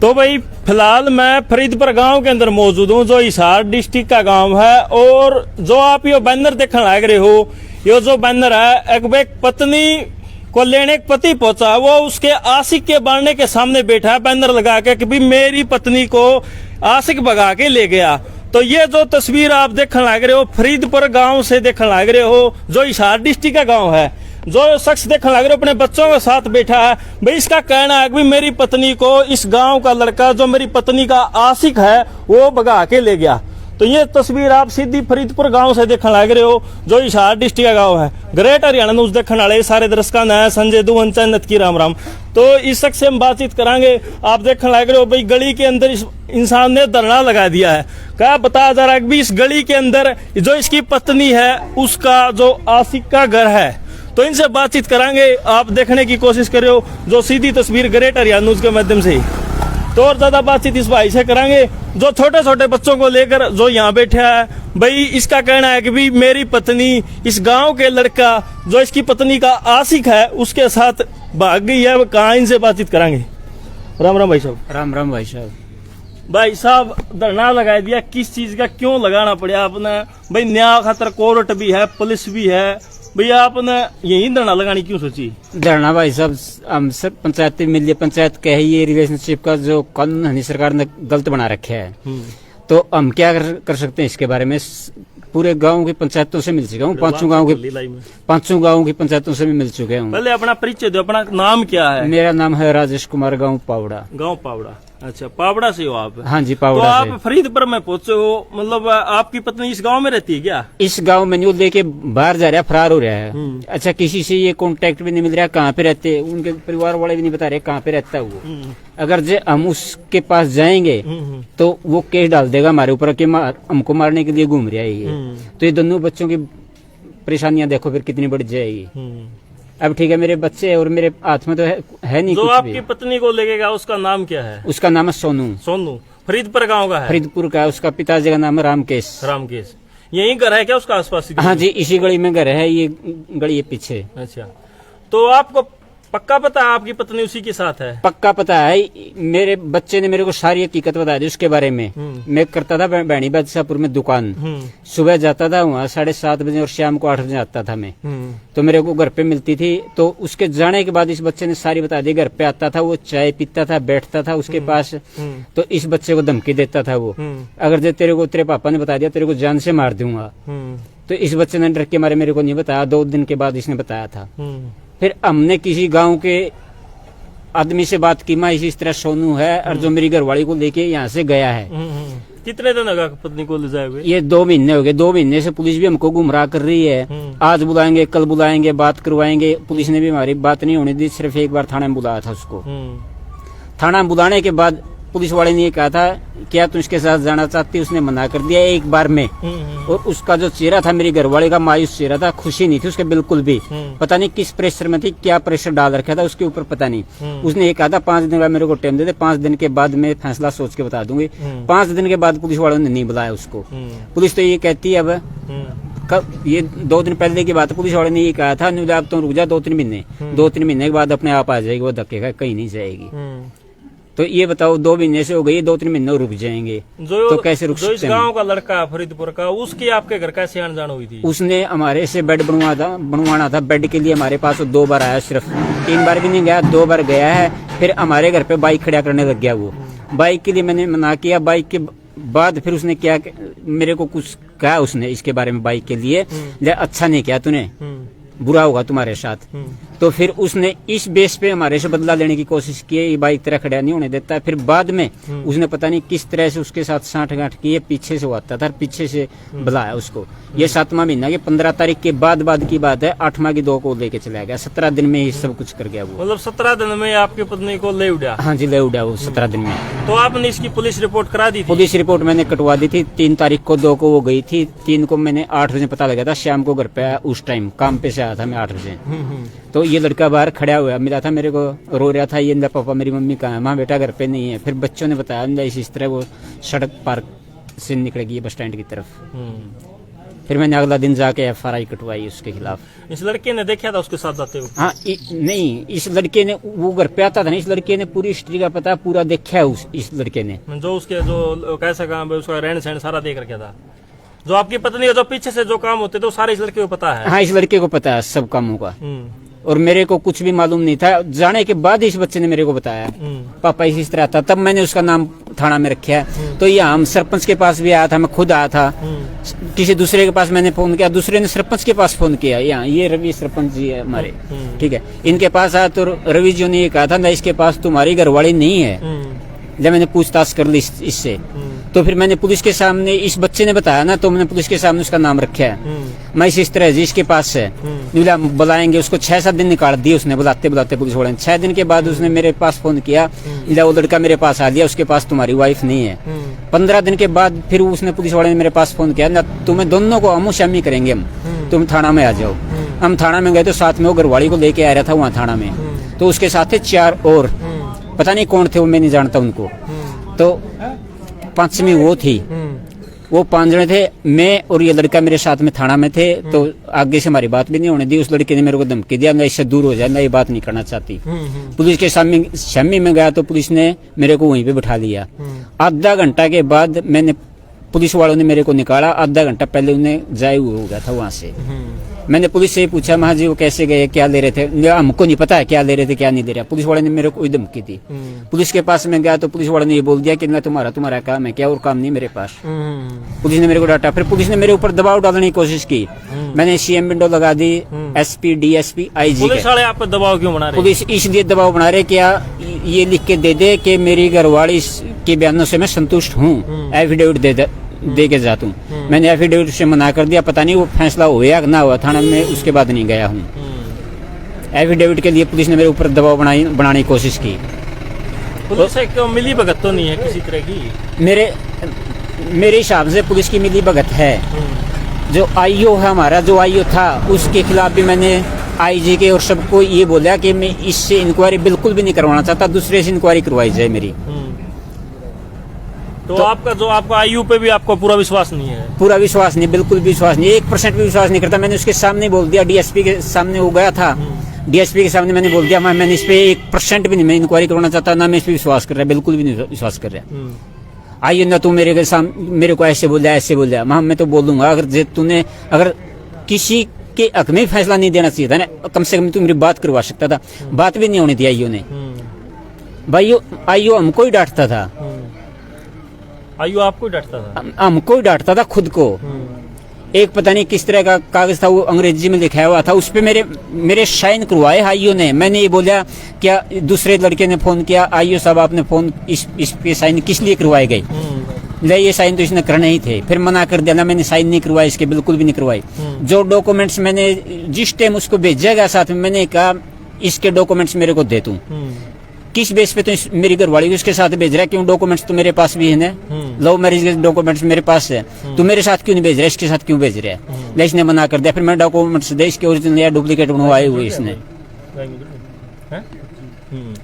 तो भाई फिलहाल मैं फरीदपुर गांव के अंदर मौजूद हूँ, जो हिसार डिस्ट्रिक्ट का गांव है। और जो आप ये बैनर देखने लग रहे हो, ये जो बैनर है, एक पत्नी को लेने एक पति पहुंचा, वो उसके आशिक के बारने के सामने बैठा है बैनर लगा के कि भी मेरी पत्नी को आशिक भगा के ले गया। तो ये जो तस्वीर आप देखने लग रहे हो, फरीदपुर गांव से देखने लग रहे हो, जो हिसार डिस्ट्रिक्ट का गांव है। जो शख्स देखने लग रहे हो अपने बच्चों के साथ बैठा है, भाई इसका कहना है कि मेरी पत्नी को इस गांव का लड़का जो मेरी पत्नी का आशिक है वो भगा के ले गया। तो ये तस्वीर आप सीधी फरीदपुर गांव से देखने लग रहे हो, जो हिसार डिस्ट्रिक्ट का गांव है। ग्रेट हरियाणा न्यूज देखने वाले सारे दर्शकों ने संजय दुवन चन्नत की राम राम। तो इस शख्स से हम बातचीत करांगे। आप देखने लग रहे हो भाई गली के अंदर इस इंसान ने धरना लगा दिया है। क्या बताया जा रहा है कि इस गली के अंदर जो इसकी पत्नी है उसका जो आशिक का घर है। तो इनसे बातचीत करांगे, आप देखने की कोशिश कर रहे हो जो सीधी तस्वीर ग्रेट हरियाणा न्यूज के माध्यम से। तो और ज्यादा बातचीत इस भाई से करांगे जो छोटे छोटे बच्चों को लेकर जो यहाँ बैठा है। भाई इसका कहना है कि भाई मेरी पत्नी इस गांव के लड़का जो इसकी पत्नी का आशिक है उसके साथ भाग गई है। कहाँ, इनसे बातचीत करांगे। राम राम भाई साहब। राम राम भाई साहब। भाई साहब धरना लगा दिया, किस चीज का क्यों लगाना पड़ा आपने? भाई न्याय खातर कोर्ट भी है, पुलिस भी है, भैया आपने यही धरना लगानी क्यों सोची? धरना भाई साहब हम सर पंचायती मिलिए पंचायत के ही ये रिलेशनशिप का जो कानून हनी सरकार ने गलत बना रखा है। तो हम क्या कर सकते हैं इसके बारे में? पूरे गांव की पंचायतों से मिल चुका हूँ, पांचों गांव की पंचायतों से भी मिल चुके हूँ। पहले अपना परिचय दो, अपना नाम क्या है? मेरा नाम है राजेश कुमार, गाँव पावड़ा। गाँव पावड़ा, अच्छा पावड़ा से हो आप? हाँ जी पावड़ा तो से। आप फरीदपुर में पहुंचे हो, मतलब आपकी पत्नी इस गांव में रहती है क्या? इस गांव में न्यूज लेके बाहर जा रहा है, फरार हो रहा है। अच्छा किसी से ये कांटेक्ट भी नहीं मिल रहा, कहाँ पे रहते, उनके परिवार वाले भी नहीं बता रहे कहाँ पे रहता है वो। अगर जे हम उसके पास जाएंगे तो वो केस डाल देगा हमारे ऊपर कि हमको मारने के लिए घूम रहा है ये। तो ये दोनों बच्चों की परेशानियां देखो फिर कितनी बढ़ जाएगी। अब ठीक है मेरे बच्चे और मेरे हाथ में तो है नहीं जो कुछ आपकी भी। पत्नी को लेके उसका नाम क्या है? उसका नाम है सोनू। सोनू फरीदपुर गांव का है? फरीदपुर का। उसका पिताजी का नाम है रामकेश। रामकेश। यही घर है क्या उसका आसपास? हाँ जी इसी गली में घर है, ये गली है पीछे। अच्छा, तो आपको पक्का पता है आपकी पत्नी उसी के साथ है? पक्का पता है, मेरे बच्चे ने मेरे को सारी हकीकत बता दी उसके बारे में। मैं करता था बहनी बादशाहपुर में दुकान, सुबह जाता था वहाँ 7:30 बजे और शाम को 8 बजे आता था मैं। तो मेरे को घर पे मिलती थी। तो उसके जाने के बाद इस बच्चे ने सारी बता दी। घर पे आता था, वो चाय पीता था, बैठता था उसके पास। तो इस बच्चे को धमकी देता था वो, अगर जो तेरे को तेरे पापा ने बता दिया तेरे को जान से मार दूंगा। तो इस बच्चे ने डर के मारे मेरे को नहीं बताया। 2 दिन के बाद इसने बताया था। फिर हमने किसी गांव के आदमी से बात की, मैं इस तरह सोनू है और जो मेरी घरवाली को लेके यहाँ से गया है। कितने दिन होगा पत्नी को ले जाए हुए? ये 2 महीने हो गए। 2 महीने से पुलिस भी हमको गुमराह कर रही है। आज बुलाएंगे, कल बुलाएंगे, बात करवाएंगे। पुलिस ने भी हमारी बात नहीं होने दी, सिर्फ एक बार थाने में बुलाया था उसको। थाना में बुलाने के बाद पुलिस वाले ने ये कहा था क्या तुम इसके साथ जाना चाहती? उसने मना कर दिया एक बार में। और उसका जो चेहरा था मेरी घरवाली का मायूस चेहरा था, खुशी नहीं थी उसके बिल्कुल भी। पता नहीं किस प्रेशर में थी, क्या प्रेशर डाल रखा था उसके ऊपर पता नहीं। उसने ये कहा था 5 दिन बाद मेरे को टाइम दे दे, 5 दिन के बाद मैं फैसला सोच के बता दूंगी। 5 दिन के बाद पुलिस वालों ने नहीं बुलाया उसको। पुलिस तो ये कहती है अब कब, ये 2 दिन पहले की बात, पुलिस वाले ने ये कहा था अब तो रुक जा 2-3 महीने। 2-3 महीने के बाद अपने आप आ जाएगी, वो धक्के का कहीं नहीं जाएगी। तो ये बताओ 2 महीने से हो गई, 2-3 महीने रुक जाएंगे तो कैसे रुक सकते हैं? जो इस गांव का लड़का फरीदपुर का, उसकी आपके घर कैसे आन जान हुई थी? उसने हमारे से बेड बनवाना था। बेड के लिए हमारे पास 2 बार आया, सिर्फ 3 बार भी नहीं गया, 2 बार गया है। फिर हमारे घर पे बाइक खड़ा करने लग गया वो। बाइक के लिए मैंने मना किया। बाइक के बाद फिर उसने क्या मेरे को कुछ कहा उसने इसके बारे में, बाइक के लिए अच्छा नहीं किया तूने, बुरा होगा तुम्हारे साथ। तो फिर उसने इस बेस पे हमारे से बदला लेने की कोशिश की। ये बाइक तरह खड़ा नहीं होने देता। फिर बाद में उसने पता नहीं किस तरह से उसके साथ साठ-गांठ की, पीछे से वो आता था, पीछे से बुलाया उसको। ये 7वां महीना की 15 तारीख के बाद की बात है। 8वां की 2 को लेके चला गया। 17 दिन में ही सब कुछ कर गया वो। मतलब 17 दिन में आपकी पत्नी को ले उड़ा? हाँ जी ले उड़ा वो 17 दिन में। तो आपने इसकी पुलिस रिपोर्ट करा दी थी? पुलिस रिपोर्ट मैंने कटवा दी थी। 3 तारीख को 2 को वो गई थी। 3 को मैंने 8 बजे पता लगा था, शाम को घर पे आया। उस टाइम काम पे से आया था मैं 8 बजे। तो ये लड़का बाहर खड़ा हुआ मिला था मेरे को, रो रहा था, ये पापा मेरी मम्मी कहाँ है? माँ बेटा घर पे नहीं है। फिर बच्चों ने बताया इस तरह वो सड़क पार से निकल गई बस स्टैंड की तरफ। फिर मैंने अगला दिन जाके FRI कटवाई उसके खिलाफ। इस लड़के ने देखा था उसके साथ जाते हुए? हाँ, नहीं, इस लड़के ने, वो घर पे आता था ना, इस लड़के ने पूरी हिस्ट्री का पता पूरा देखा है इस लड़के ने। जो उसके जो कैसा काम है, उसका रहन सहन सारा देख रखा था। जो आपकी पत्नी है, जो पीछे से जो काम होते थे, वो सारे इस लड़के को पता है? हाँ, इस लड़के को पता है सब कामों का। और मेरे को कुछ भी मालूम नहीं था। जाने के बाद इस बच्चे ने मेरे को बताया पापा इस तरह था, तब मैंने उसका नाम थाना में रखा है। तो यहाँ हम सरपंच के पास भी आया था, मैं खुद आया था। किसी दूसरे के पास मैंने फोन किया, दूसरे ने सरपंच के पास फोन किया। यहाँ ये रवि सरपंच जी है हमारे, ठीक है, इनके पास आया तो रवि जी ने ये कहा था ना, इसके पास तुम्हारी घरवाली नहीं है। जब मैंने पूछताछ कर ली इससे, तो फिर मैंने पुलिस के सामने, इस बच्चे ने बताया ना, तो मैंने पुलिस के सामने उसका नाम रखा है। मैं इस तरह जी इसके पास है, बुलाएंगे उसको। 6-7 दिन निकाल दिए उसने, बुलाते बुलाते पुलिस वाले ने। 6 दिन के बाद उसने मेरे पास फोन किया, वो लड़का मेरे पास आ गया, उसके पास तुम्हारी वाइफ नहीं है। 15 दिन के बाद फिर उसने, पुलिस वाले ने मेरे पास फोन किया ना, तुम्हें दोनों को आमो शामी करेंगे हम, तुम थाना में आ जाओ। हम थाना में गए तो साथ में वो घरवाली को लेके आ रहा था वहाँ थाना में। तो उसके साथ थे 4 और, पता नहीं कौन थे वो, मैं नहीं जानता उनको। तो 5वीं वो थी, वो 5 जने थे, मैं और ये लड़का मेरे साथ में थाना में थे। तो आगे से हमारी बात भी नहीं होने दी। उस लड़के ने मेरे को धमकी दिया, मैं इससे दूर हो जाए, मैं ये बात नहीं करना चाहती। पुलिस के सामने शम्मी में गया तो पुलिस ने मेरे को वहीं पे बिठा लिया। आधा घंटा के बाद मैंने, पुलिस वालों ने मेरे को निकाला। आधा घंटा पहले उन्हें जाए हुए हो गया था वहां से। मैंने पुलिस से पूछा, महा जी वो कैसे गए, क्या ले रहे थे? हमको नहीं पता है क्या ले रहे थे क्या नहीं दे रहा। पुलिस वाले ने मेरे को धमकी दी। पुलिस के पास में गया तो पुलिस वाले ने ये बोल दिया कि ना तुम्हारा काम है क्या, और काम नहीं मेरे पास। पुलिस ने मेरे को डांटा। फिर पुलिस ने मेरे ऊपर दबाव डालने की कोशिश की। मैंने CM विंडो लगा दी, SP DSP IG। पुलिस वाले आप पर दबाव क्यों बना रहे? पुलिस इसलिए दबाव बना रहे, क्या ये लिख के दे दे कि मेरी घरवाली के बयानों से मैं संतुष्ट हूँ, एफिडेविट दे के जाता हूँ। मैंने एफिडेविट से मना कर दिया। पता नहीं वो फैसला हुआ या ना हुआ थाना में, उसके बाद नहीं गया हूँ। एफिडेविट के लिए पुलिस ने मेरे ऊपर दबाव बनाने की कोशिश की। पुलिस से क्यों मिली भगत तो नहीं है किसी तरह की? मेरे हिसाब से पुलिस की मिली भगत है। जो IO है हमारा, जो IO था, उसके खिलाफ भी मैंने IG के और सबको ये बोला कि मैं इससे इंक्वायरी बिल्कुल भी नहीं करवाना चाहता, दूसरे से इंक्वायरी करवाई जाए मेरी। तो आपका IU पे भी आपको पूरा विश्वास नहीं है? पूरा विश्वास नहीं, बिल्कुल भी विश्वास नहीं, 1% भी विश्वास नहीं करता। मैंने उसके सामने बोल दिया, DSP के सामने हो गया था, DSP के सामने मैंने बोल दिया, मैंने इस पे 1% भी नहीं, मैं इंक्वायरी करवाना चाहता, ना मैं इस पे विश्वास कर रहा, बिल्कुल भी नहीं विश्वास कर रहा। आइए ना, तू मेरे को ऐसे बोल दिया। मैं तो बोलूंगा, अगर किसी के हक में फैसला नहीं देना चाहिए था ना, कम से कम तू मेरी बात करवा सकता था। बात भी नहीं होनी थी IO ने। भाई IO हमको ही डांटता था। IO आपको डांटता था? हमको ही डांटता था, खुद को। एक पता नहीं किस तरह का कागज था, वो अंग्रेजी में लिखा हुआ था, उस पे मेरे साइन करवाए IO ने। मैंने ये बोला, क्या दूसरे लड़के ने फोन किया, IO साहब आपने फोन इस पे साइन किस लिए करवाए गए? ये साइन तो इसने करने ही थे। फिर मना कर दिया ना, मैंने साइन नहीं करवाई इसके, बिल्कुल भी नहीं करवाई। जो डॉक्यूमेंट्स मैंने जिस टाइम उसको भेजेगा साथ में, मैंने कहा इसके डॉक्यूमेंट्स मेरे को दे तू। किस बेस पे तो मेरी घरवाली उसके साथ भेज रहा है? क्यों? डॉक्यूमेंट्स तो मेरे पास भी है ना, लव मैरिज के डॉक्यूमेंट्स मेरे पास है। तू मेरे साथ क्यों नहीं भेज रहा, इसके साथ क्यों भेज रहा है? इसने मना कर दिया। फिर मैं डॉक्यूमेंट्स दे, इसके ओरिजिनल या डुप्लीकेट बनवाए हुए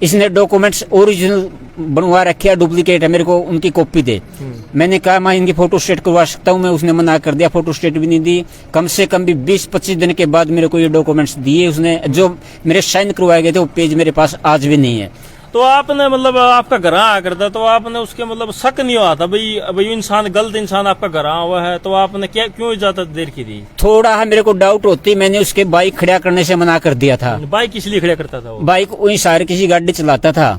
इसने डॉक्यूमेंट्स ओरिजिनल बनवा रखे, डुप्लीकेट है, मेरे को उनकी कॉपी दे। मैंने कहा मैं इनकी फोटो स्टेट करवा सकता हूँ मैं, उसने मना कर दिया, फोटो स्टेट भी नहीं दी। कम से कम भी 20-25 दिन के बाद मेरे को ये डॉक्यूमेंट्स दिए उसने। जो मेरे साइन करवाए गए थे वो पेज मेरे पास आज भी नहीं है। तो आपने मतलब आपका घर आ करता, तो आपने उसके मतलब शक नहीं हुआ था भाई इंसान गलत इंसान आपका घर आ हुआ है, तो आपने क्या क्यों इजाजत देर की थी? थोड़ा मेरे को डाउट होती, मैंने उसके बाइक खड़ा करने से मना कर दिया था। बाइक किस लिए खड़ा करता था वो? बाइक वही सारे किसी गाड़ी चलाता था,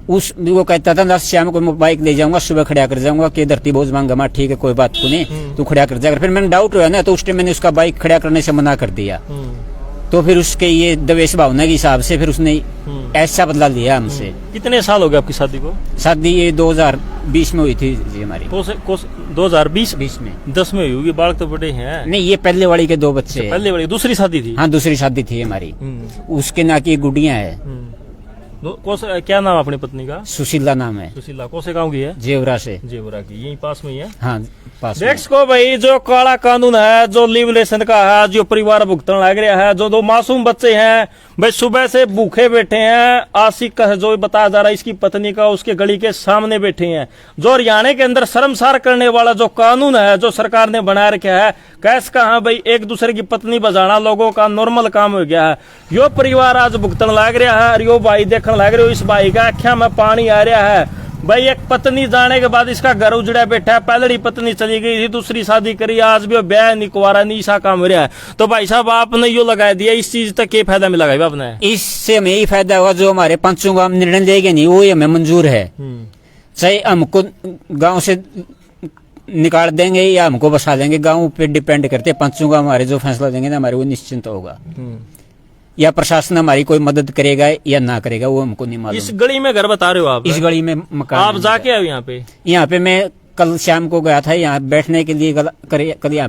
वो कहता था शाम को मैं बाइक ले जाऊंगा, सुबह खड़ा कर जाऊंगा कि धरती बोझ मांगा। ठीक है कोई बात को नहीं, तू खड़ा कर जाएगा। फिर मैंने डाउट हुआ ना, तो उस टाइम मैंने उसका बाइक खड़ा करने से मना कर दिया। तो फिर उसके ये दवेश भावना के हिसाब से फिर उसने ऐसा बदला लिया हमसे। कितने साल हो गए आपकी शादी को? शादी ये 2020 में हुई थी जी हमारी। 2020 में 10 में हुई होगी। बालक तो बड़े हैं। नहीं, ये पहले वाली के 2 बच्चे। पहले वाली दूसरी शादी थी? हाँ, दूसरी शादी थी हमारी। उसके ना की गुड़िया है। क्या नाम अपनी पत्नी का? सुशीला नाम है। सुशीला कौन से गाँव की है? जेवरा से। जेवरा की, यही पास में ही है। हाँ। पास में। देखो भाई, जो काला कानून है, जो लिबरेशन का है, जो परिवार भुगतन लग रहा है, जो दो मासूम बच्चे हैं भाई सुबह से भूखे बैठे हैं। आशिक का जो बताया जा रहा है, इसकी पत्नी का उसके गली के सामने बैठे हैं। जो हरियाणा के अंदर शर्मसार करने वाला जो कानून है, जो सरकार ने बना रखा है, कैस कहा भाई एक दूसरे की पत्नी बजाना लोगों का नॉर्मल काम हो गया है। यो परिवार आज भुगतन लग रहा है और यो भाई देखने लग रहे हो, इस भाई का आख्या में पानी आ रहा है। भाई एक पत्नी जाने के बाद इसका घर उजड़ा बैठा है, पहली पत्नी चली गई थी, दूसरी शादी करी, आज भी ब्याह नहीं कुंवारा नहीं, ईसा काम हो रहा है। तो भाई साहब आपने यो लगा दिया, इस चीज तक क्या फायदा मिला भाई आपने? इससे हमें यही फायदा हुआ, जो हमारे पंचों का हम निर्णय लेंगे नहीं वो हमें मंजूर है। चाहे हमको गांव से निकाल देंगे या हमको बसा देंगे, गांव पे डिपेंड करते, पंचों का हमारे जो फैसला देंगे ना हमारे वो निश्चिंत होगा। या प्रशासन हमारी कोई मदद करेगा या ना करेगा वो हमको नहीं मालूम। इस गली में घर बता रहे हो आप? इस गली में मकान आप जाके आए यहाँ पे? यहाँ पे मैं कल शाम को गया था यहाँ बैठने के लिए, कल यहाँ